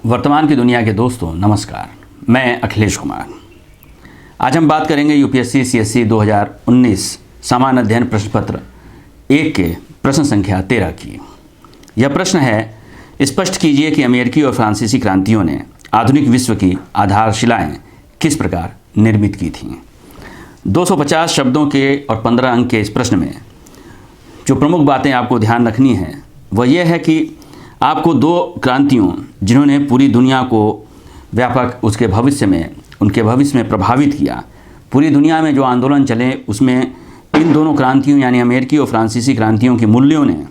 वर्तमान की दुनिया के दोस्तों नमस्कार, मैं अखिलेश कुमार। आज हम बात करेंगे यूपीएससी सीएससी 2019 सामान्य अध्ययन प्रश्न पत्र 1 के प्रश्न संख्या 13 की। यह प्रश्न है, स्पष्ट कीजिए कि अमेरिकी और फ्रांसीसी क्रांतियों ने आधुनिक विश्व की आधारशिलाएं किस प्रकार निर्मित की थीं। 250 शब्दों के और 15 अंक के इस प्रश्न में जो प्रमुख बातें आपको ध्यान रखनी है वह यह है कि आपको दो क्रांतियों जिन्होंने पूरी दुनिया को व्यापक उनके भविष्य में प्रभावित किया, पूरी दुनिया में जो आंदोलन चले उसमें इन दोनों क्रांतियों यानी अमेरिकी और फ्रांसीसी क्रांतियों के मूल्यों ने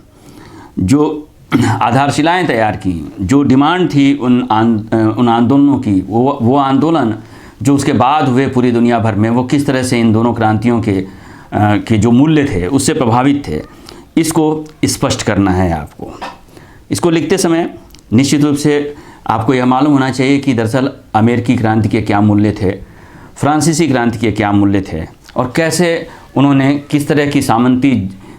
जो आधारशिलाएं तैयार की, जो डिमांड थी उन आंदोलनों की, वो आंदोलन जो उसके बाद हुए पूरी दुनिया भर में, वो किस तरह से इन दोनों क्रांतियों के जो मूल्य थे उससे प्रभावित थे, इसको स्पष्ट करना है आपको। इसको लिखते समय निश्चित रूप से आपको यह मालूम होना चाहिए कि दरअसल अमेरिकी क्रांति के क्या मूल्य थे, फ्रांसीसी क्रांति के क्या मूल्य थे और कैसे उन्होंने किस तरह की सामंती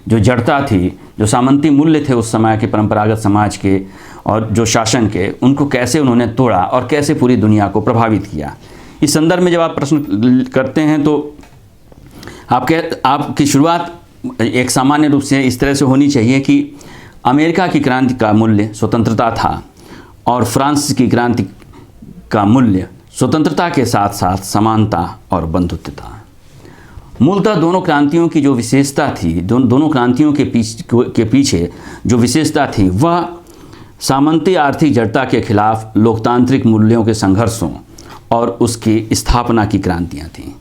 जो जड़ता थी, जो सामंती मूल्य थे उस समय के परंपरागत समाज के और जो शासन के, उनको कैसे उन्होंने तोड़ा और कैसे पूरी दुनिया को प्रभावित किया। इस संदर्भ में जब आप प्रश्न करते हैं तो आपकी शुरुआत एक सामान्य रूप से इस तरह से होनी चाहिए कि अमेरिका की क्रांति का मूल्य स्वतंत्रता था और फ्रांस की क्रांति का मूल्य स्वतंत्रता के साथ साथ समानता और बंधुत्व था। मूलतः दोनों क्रांतियों की जो विशेषता थी, दोनों क्रांतियों के पीछे जो विशेषता थी वह सामंती आर्थिक जड़ता के खिलाफ लोकतांत्रिक मूल्यों के संघर्षों और उसकी स्थापना की क्रांतियाँ थीं।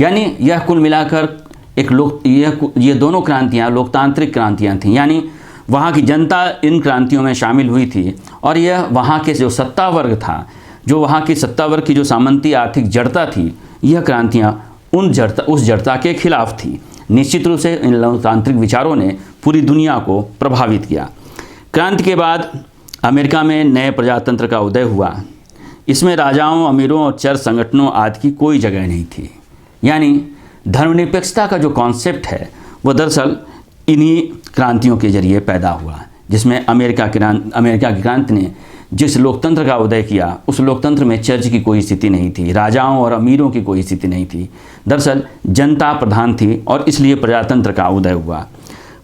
यानी यह कुल मिलाकर ये दोनों क्रांतियाँ लोकतांत्रिक क्रांतियाँ थीं, यानी वहाँ की जनता इन क्रांतियों में शामिल हुई थी और यह वहाँ के जो सत्ता वर्ग था, जो वहाँ की सत्ता वर्ग की जो सामंती आर्थिक जड़ता थी, यह क्रांतियाँ उस जड़ता के खिलाफ थी। निश्चित रूप से इन लोकतांत्रिक विचारों ने पूरी दुनिया को प्रभावित किया। क्रांति के बाद अमेरिका में नए प्रजातंत्र का उदय हुआ। इसमें राजाओं, अमीरों और चर संगठनों आदि की कोई जगह नहीं थी। यानी धर्मनिरपेक्षता का जो कॉन्सेप्ट है वह दरअसल इन्हीं क्रांतियों के जरिए पैदा हुआ, जिसमें अमेरिका की क्रांति ने जिस लोकतंत्र का उदय किया उस लोकतंत्र में चर्च की कोई स्थिति नहीं थी, राजाओं और अमीरों की कोई स्थिति नहीं थी। दरअसल जनता प्रधान थी और इसलिए प्रजातंत्र का उदय हुआ।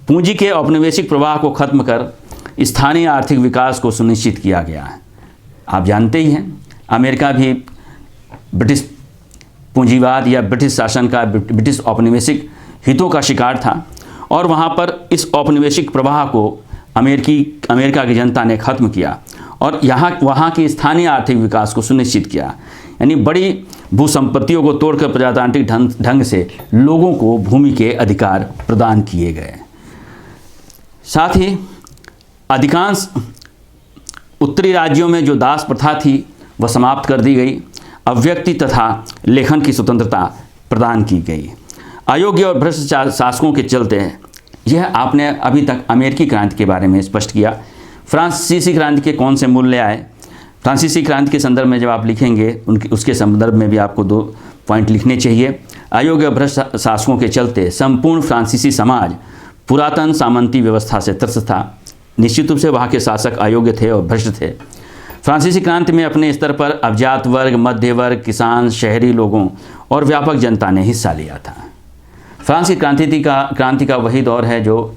पूंजी के औपनिवेशिक प्रवाह को खत्म कर स्थानीय आर्थिक विकास को सुनिश्चित किया गया। आप जानते ही हैं, अमेरिका भी ब्रिटिश पूंजीवाद या ब्रिटिश शासन का, ब्रिटिश औपनिवेशिक हितों का शिकार था और वहाँ पर इस औपनिवेशिक प्रवाह को अमेरिका की जनता ने खत्म किया और वहाँ की स्थानीय आर्थिक विकास को सुनिश्चित किया। यानी बड़ी भूसंपत्तियों को तोड़कर प्रजातांत्रिक ढंग से लोगों को भूमि के अधिकार प्रदान किए गए। साथ ही अधिकांश उत्तरी राज्यों में जो दास प्रथा थी वह समाप्त कर दी गई। अभिव्यक्ति तथा लेखन की स्वतंत्रता प्रदान की गई। अयोग्य और भ्रष्ट शासकों के चलते यह आपने अभी तक अमेरिकी क्रांति के बारे में स्पष्ट किया। फ्रांसीसी क्रांति के कौन से मूल्य आए? फ्रांसीसी क्रांति के संदर्भ में जब आप लिखेंगे उसके संदर्भ में भी आपको 2 पॉइंट लिखने चाहिए। अयोग्य और भ्रष्ट शासकों के चलते संपूर्ण फ्रांसीसी समाज पुरातन सामंती व्यवस्था से त्रस्त था। निश्चित रूप से वहाँ के शासक अयोग्य थे और भ्रष्ट थे। फ्रांसीसी क्रांति में अपने स्तर पर अभिजात वर्ग, मध्य वर्ग, किसान, शहरी लोगों और व्यापक जनता ने हिस्सा लिया था। फ्रांस की क्रांति का वही दौर है जो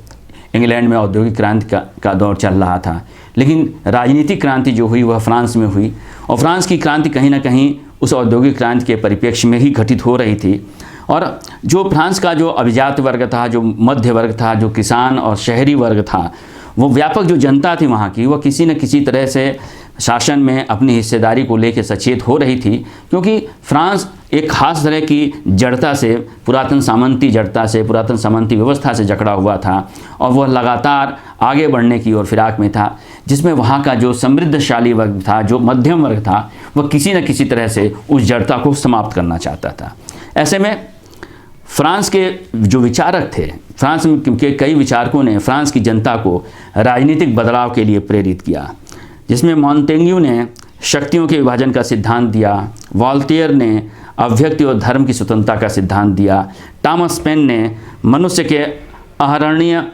इंग्लैंड में औद्योगिक क्रांति का दौर चल रहा था, लेकिन राजनीतिक क्रांति जो हुई वह फ्रांस में हुई और फ्रांस की क्रांति कहीं ना कहीं उस औद्योगिक क्रांति के परिप्रेक्ष्य में ही घटित हो रही थी। और जो फ्रांस का जो अभिजात वर्ग था, जो मध्य वर्ग था, जो किसान और शहरी वर्ग था, वो व्यापक जो जनता थी वहाँ की, वह किसी न किसी तरह से शासन में अपनी हिस्सेदारी को लेकर सचेत हो रही थी, क्योंकि फ्रांस एक खास तरह की जड़ता से, पुरातन सामंती व्यवस्था से जकड़ा हुआ था और वह लगातार आगे बढ़ने की ओर फिराक में था, जिसमें वहाँ का जो समृद्धशाली वर्ग था, जो मध्यम वर्ग था, वह किसी न किसी तरह से उस जड़ता को समाप्त करना चाहता था। ऐसे में फ्रांस के जो विचारक थे, फ्रांस के कई विचारकों ने फ्रांस की जनता को राजनीतिक बदलाव के लिए प्रेरित किया, जिसमें मॉन्टेग्यू ने शक्तियों के विभाजन का सिद्धांत दिया, वॉल्टेयर ने अभिव्यक्ति और धर्म की स्वतंत्रता का सिद्धांत दिया, टॉमस पेन ने मनुष्य के अहरणीय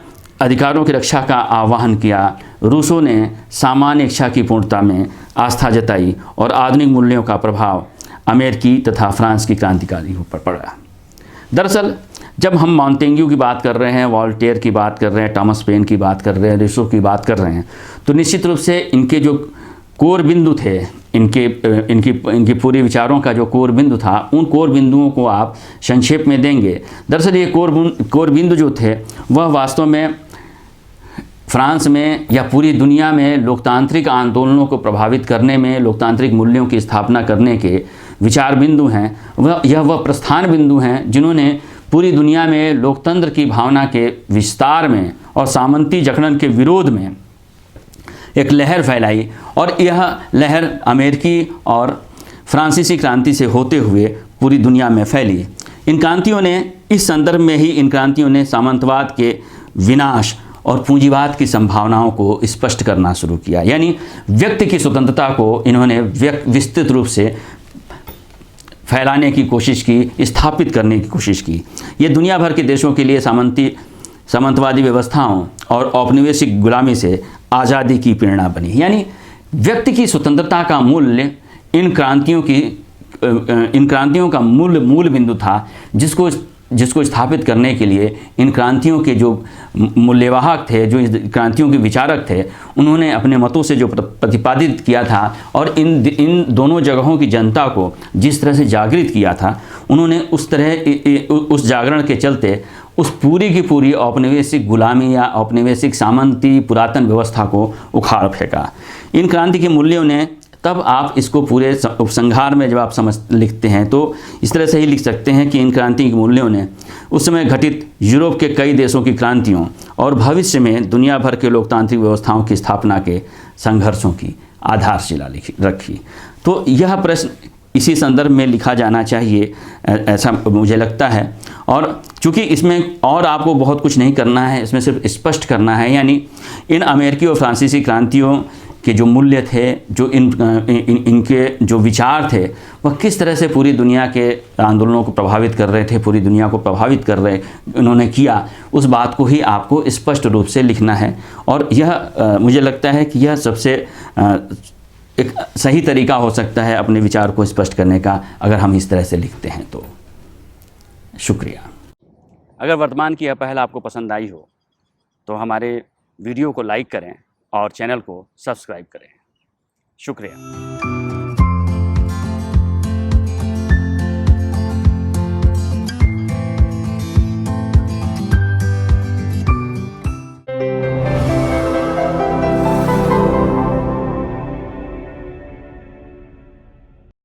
अधिकारों की रक्षा का आह्वान किया। रूसों ने सामान्य इच्छा की पूर्णता में आस्था जताई और आधुनिक मूल्यों का प्रभाव अमेरिकी तथा फ्रांस की क्रांतिकारियों पर पड़ा। दरअसल जब हम मॉन्टेग्यू की बात कर रहे हैं, वॉल्टेयर की बात कर रहे हैं, टॉमस पेन की बात कर रहे हैं, रूसो की बात कर रहे हैं, तो निश्चित रूप से इनके जो कोर बिंदु थे, इनकी पूरी विचारों का जो कोर बिंदु था, उन कोर बिंदुओं को आप संक्षेप में देंगे। दरअसल ये कोर बिंदु जो थे वह वास्तव में फ्रांस में या पूरी दुनिया में लोकतांत्रिक आंदोलनों को प्रभावित करने में, लोकतांत्रिक मूल्यों की स्थापना करने के विचार बिंदु हैं। वह प्रस्थान बिंदु हैं जिन्होंने पूरी दुनिया में लोकतंत्र की भावना के विस्तार में और सामंती जकड़न के विरोध में एक लहर फैलाई, और यह लहर अमेरिकी और फ्रांसीसी क्रांति से होते हुए पूरी दुनिया में फैली। इन क्रांतियों ने, इस संदर्भ में ही इन क्रांतियों ने सामंतवाद के विनाश और पूंजीवाद की संभावनाओं को स्पष्ट करना शुरू किया। यानी व्यक्ति की स्वतंत्रता को इन्होंने विस्तृत रूप से फैलाने की कोशिश की, स्थापित करने की कोशिश की। ये दुनिया भर के देशों के लिए सामंतवादी व्यवस्थाओं और औपनिवेशिक गुलामी से आज़ादी की प्रेरणा बनी। यानी व्यक्ति की स्वतंत्रता का मूल्य इन क्रांतियों का मूल बिंदु था, जिसको स्थापित करने के लिए इन क्रांतियों के जो मूल्यवाहक थे, जो इन क्रांतियों के विचारक थे, उन्होंने अपने मतों से जो प्रतिपादित किया था और इन दोनों जगहों की जनता को जिस तरह से जागृत किया था, उन्होंने उस जागरण के चलते उस पूरी की पूरी औपनिवेशिक गुलामी या औपनिवेशिक सामंती पुरातन व्यवस्था को उखाड़ फेंका। इन क्रांति के मूल्यों ने, तब आप इसको पूरे उपसंहार में जब आप लिखते हैं तो इस तरह से ही लिख सकते हैं कि इन क्रांति के मूल्यों ने उस समय घटित यूरोप के कई देशों की क्रांतियों और भविष्य में दुनिया भर के लोकतांत्रिक व्यवस्थाओं की स्थापना के संघर्षों की आधारशिला रखी। तो यह प्रश्न इसी संदर्भ में लिखा जाना चाहिए, ऐसा मुझे लगता है। और चूँकि इसमें और आपको बहुत कुछ नहीं करना है, इसमें सिर्फ स्पष्ट करना है, यानी इन अमेरिकी और फ्रांसीसी क्रांतियों के जो मूल्य थे, जो इनके जो विचार थे, वह किस तरह से पूरी दुनिया के आंदोलनों को प्रभावित कर रहे थे, पूरी दुनिया को प्रभावित कर रहे उन्होंने किया, उस बात को ही आपको स्पष्ट रूप से लिखना है। और यह मुझे लगता है कि यह सबसे एक सही तरीका हो सकता है अपने विचार को स्पष्ट करने का, अगर हम इस तरह से लिखते हैं तो। शुक्रिया। अगर वर्तमान की यह पहल आपको पसंद आई हो तो हमारे वीडियो को लाइक करें और चैनल को सब्सक्राइब करें। शुक्रिया।